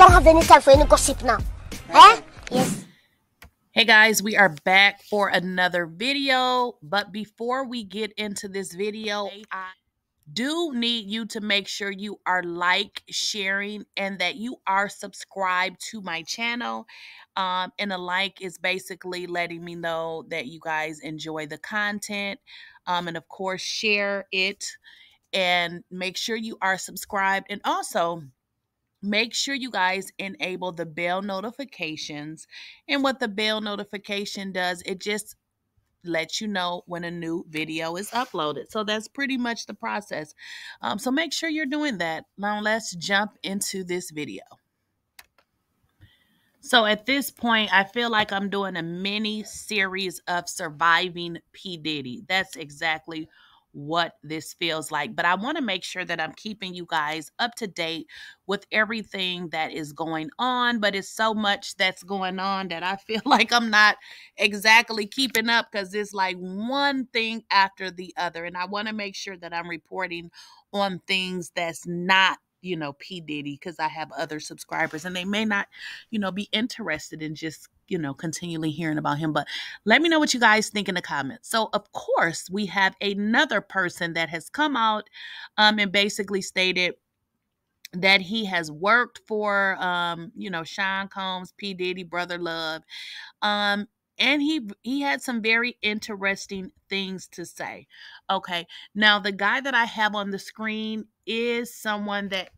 don't have any time for any gossip now. Eh? Yes. Hey guys, we are back for another video. But before we get into this video, I do need you to make sure you are sharing, and that you are subscribed to my channel. And a like is basically letting me know that you guys enjoy the content. And of course, share it and make sure you are subscribed. And also, make sure you guys enable the bell notifications. And what the bell notification does, it just lets you know when a new video is uploaded. So that's pretty much the process. So make sure you're doing that. Now let's jump into this video. So at this point, I feel like I'm doing a mini series of surviving P. Diddy. That's exactly what this feels like. But I want to make sure that I'm keeping you guys up to date with everything that is going on. But it's so much that's going on that I feel like I'm not exactly keeping up, because it's like one thing after the other. And I want to make sure that I'm reporting on things that's not, P. Diddy, because I have other subscribers and they may not, be interested in just, continually hearing about him. But let me know what you guys think in the comments. So, of course, we have another person that has come out and basically stated that he has worked for, Sean Combs, P. Diddy, brotherlove. And he had some very interesting things to say. Okay. Now, the guy that I have on the screen is someone that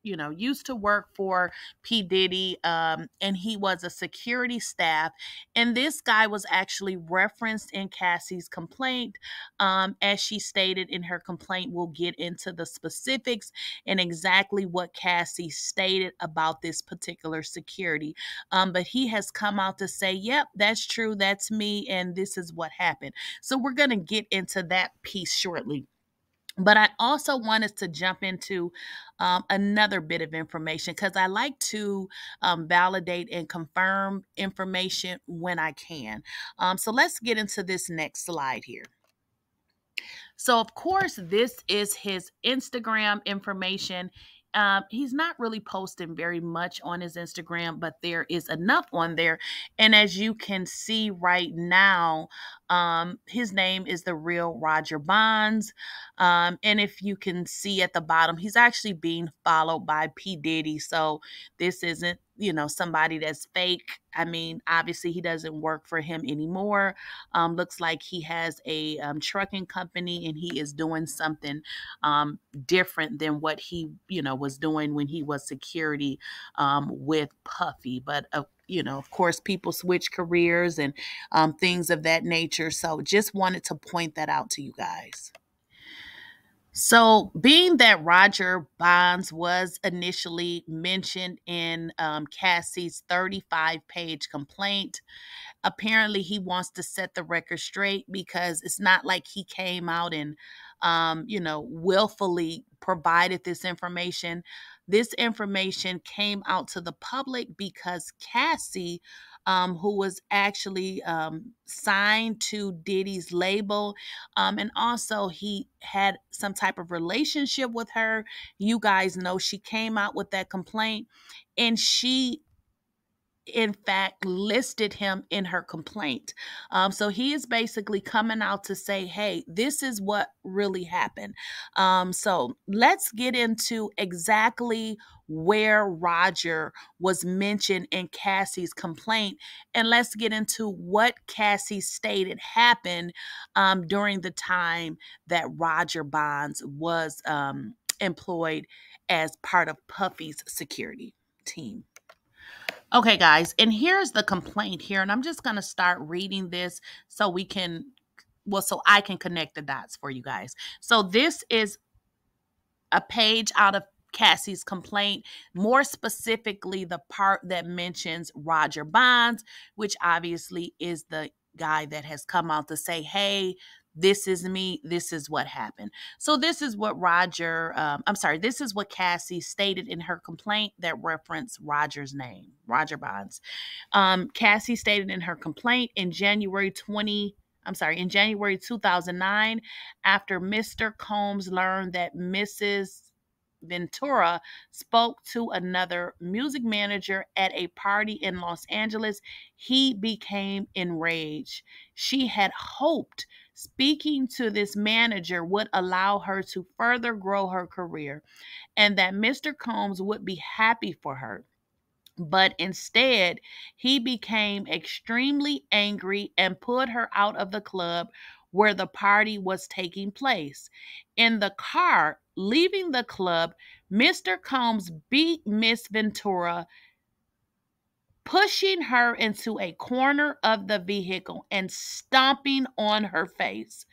used to work for P. Diddy, and he was a security staff. And this guy was actually referenced in Cassie's complaint. As she stated in her complaint, we'll get into the specifics and exactly what Cassie stated about this particular security. But he has come out to say, yep, that's true, that's me, and this is what happened. So we're going to get into that piece shortly. But I also wanted to jump into another bit of information, because I like to validate and confirm information when I can. So let's get into this next slide here. So, of course, this is his Instagram information. He's not really posting very much on his Instagram, but there is enough on there. And as you can see right now, his name is the real Roger Bonds. And if you can see at the bottom, he's actually being followed by P. Diddy. So this isn't, somebody that's fake. I mean, obviously he doesn't work for him anymore. Looks like he has a trucking company, and he is doing something different than what he, was doing when he was security with Puffy. But of course, people switch careers and things of that nature. So just wanted to point that out to you guys. So, being that Roger Bonds was initially mentioned in Cassie's 35-page complaint, apparently he wants to set the record straight, because it's not like he came out and, willfully provided this information. This information came out to the public because Cassie, who was actually signed to Diddy's label, and also he had some type of relationship with her. You guys know she came out with that complaint, and she in fact listed him in her complaint. So he is basically coming out to say, hey, this is what really happened. So let's get into exactly where Roger was mentioned in Cassie's complaint, and let's get into what Cassie stated happened during the time that Roger Bonds was employed as part of Puffy's security team. Okay, guys, and here's the complaint here, and I'm just going to start reading this so we can, so I can connect the dots for you guys. So this is a page out of Cassie's complaint, more specifically the part that mentions Roger Bonds, which obviously is the guy that has come out to say, hey, this is me, this is what happened. So this is what this is what Cassie stated in her complaint that referenced Roger's name, Roger Bonds. Cassie stated in her complaint in January 2009, after Mr. Combs learned that Mrs. Ventura spoke to another music manager at a party in Los Angeles, he became enraged. She had hoped speaking to this manager would allow her to further grow her career and that Mr. Combs would be happy for her. But instead, he became extremely angry and put her out of the club where the party was taking place. In the car, leaving the club, Mr. Combs beat Miss Ventura, pushing her into a corner of the vehicle and stomping on her face.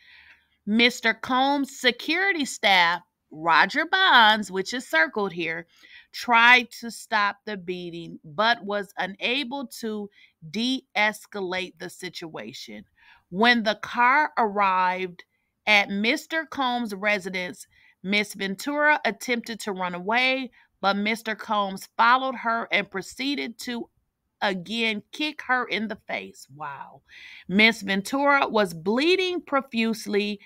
Mr. Combs' security staff, Roger Bonds, which is circled here, tried to stop the beating but was unable to de escalate the situation. When the car arrived at Mr. Combs' residence, Miss Ventura attempted to run away, but Mr. Combs followed her and proceeded to again kick her in the face. Wow. Miss Ventura was bleeding profusely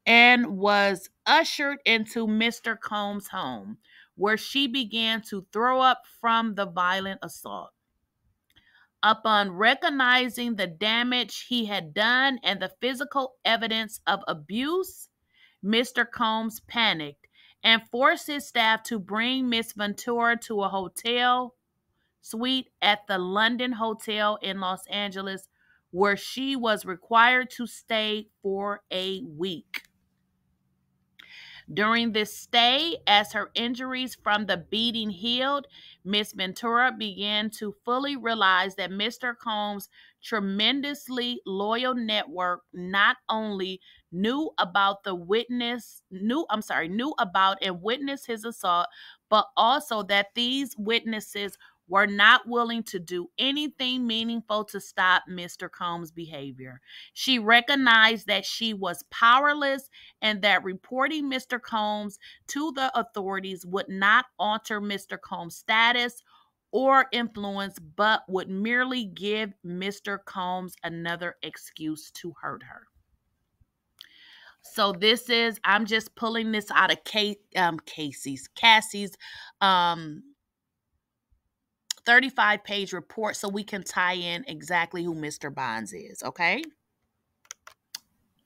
and was ushered into Mr. Combs' home, where she began to throw up from the violent assault. Upon recognizing the damage he had done and the physical evidence of abuse, Mr. Combs panicked and forced his staff to bring Miss Ventura to a hotel suite at the London Hotel in Los Angeles, where she was required to stay for a week. During this stay, as her injuries from the beating healed, Miss Ventura began to fully realize that Mr. Combs' tremendously loyal network not only knew about and witnessed his assault, but also that these witnesses were not willing to do anything meaningful to stop Mr. Combs' behavior. She recognized that she was powerless and that reporting Mr. Combs to the authorities would not alter Mr. Combs' status or influence, but would merely give Mr. Combs another excuse to hurt her. So I'm just pulling this out of Cassie's 35-page report so we can tie in exactly who Mr. Bonds is, okay?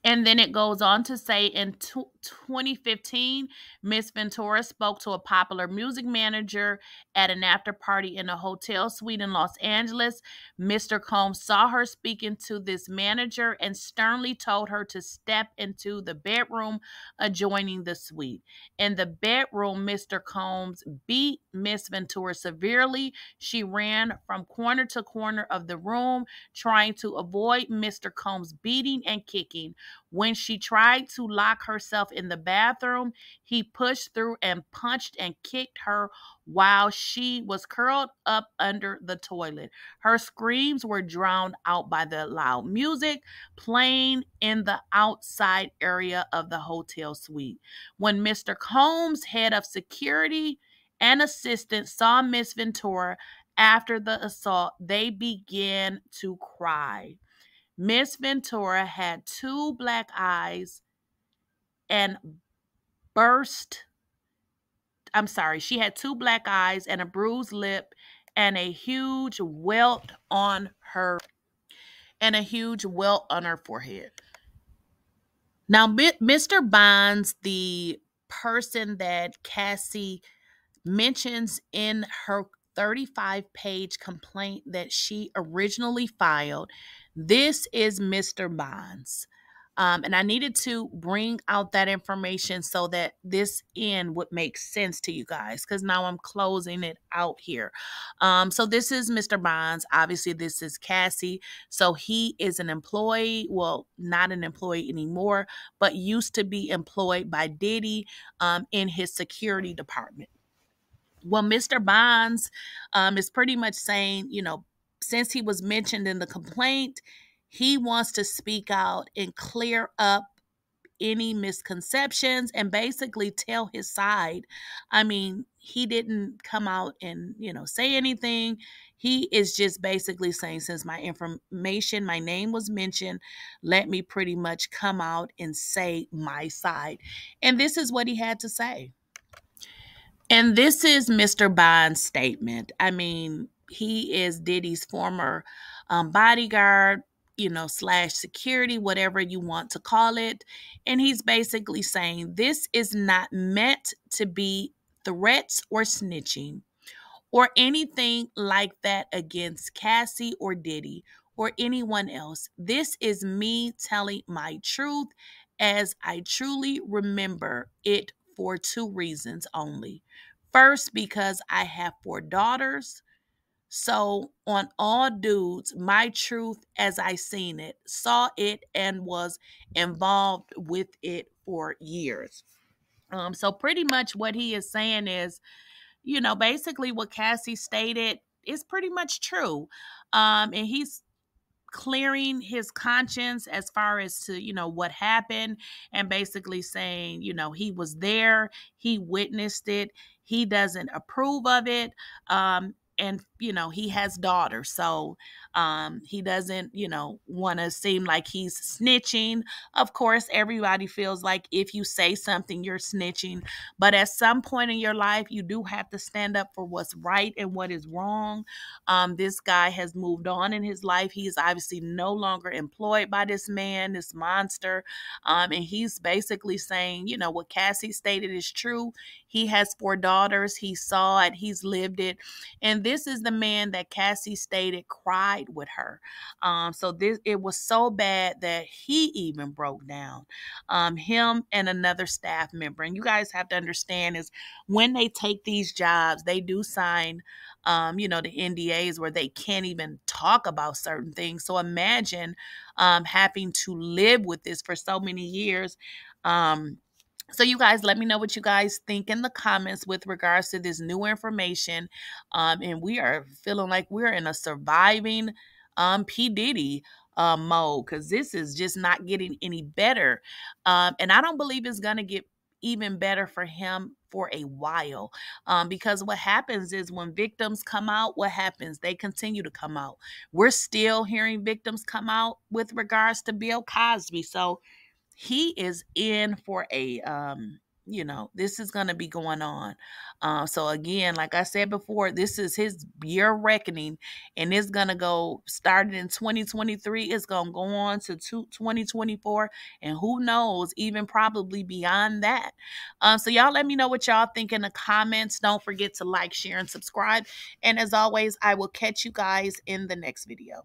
And then it goes on to say in 2015, Miss Ventura spoke to a popular music manager at an after party in a hotel suite in Los Angeles. Mr. Combs saw her speaking to this manager and sternly told her to step into the bedroom adjoining the suite. In the bedroom, Mr. Combs beat Miss Ventura severely. She ran from corner to corner of the room, trying to avoid Mr. Combs' beating and kicking. When she tried to lock herself in the bathroom, he pushed through and punched and kicked her while she was curled up under the toilet. Her screams were drowned out by the loud music playing in the outside area of the hotel suite. When Mr. Combs, head of security and assistant, saw Miss Ventura after the assault, they began to cry. Miss Ventura had two black eyes and she had two black eyes and a bruised lip and a huge welt on her forehead. Now, Mr. Bonds, the person that Cassie mentions in her 35-page complaint that she originally filed, this is Mr. Bonds. And I needed to bring out that information so that this end would make sense to you guys, because now I'm closing it out here. So this is Mr. Bonds. Obviously, this is Cassie. So he is an employee, well, not an employee anymore, but used to be employed by Diddy in his security department. Well, Mr. Bonds is pretty much saying, since he was mentioned in the complaint, he wants to speak out and clear up any misconceptions and basically tell his side. I mean, he didn't come out and, say anything. He is just basically saying, since my name was mentioned, let me pretty much come out and say my side. And this is what he had to say. And this is Mr. Bond's statement. I mean, he is Diddy's former bodyguard, slash security, whatever you want to call it. And he's basically saying this is not meant to be threats or snitching or anything like that against Cassie or Diddy or anyone else. This is me telling my truth as I truly remember it for two reasons only. First, because I have four daughters. So, on all dudes, my truth as I seen it, saw it, and was involved with it for years. So pretty much what he is saying is, basically what Cassie stated is pretty much true. And he's clearing his conscience as far as to what happened, and basically saying he was there, he witnessed it, he doesn't approve of it. And he has daughters, so he doesn't want to seem like he's snitching. Of course, everybody feels like if you say something you're snitching, but at some point in your life you do have to stand up for what's right and what is wrong. This guy has moved on in his life. He is obviously no longer employed by this man, this monster. And he's basically saying, what Cassie stated is true. He has four daughters. He saw it. He's lived it. And this is the man that Cassie stated cried with her. So it was so bad that he even broke down. Him and another staff member. And you guys have to understand is when they take these jobs, they do sign the NDAs where they can't even talk about certain things. So imagine having to live with this for so many years. So you guys, let me know what you guys think in the comments with regards to this new information. And we are feeling like we're in a surviving P. Diddy mode, because this is just not getting any better. And I don't believe it's going to get even better for him for a while. Because what happens is when victims come out, what happens? They continue to come out. We're still hearing victims come out with regards to Bill Cosby. So he is in for a this is going to be going on. So again, like I said before, this is his year of reckoning, and it's going to go started in 2023. It's going to go on to 2024, and who knows, even probably beyond that. So y'all let me know what y'all think in the comments. Don't forget to like, share, and subscribe. And as always, I will catch you guys in the next video.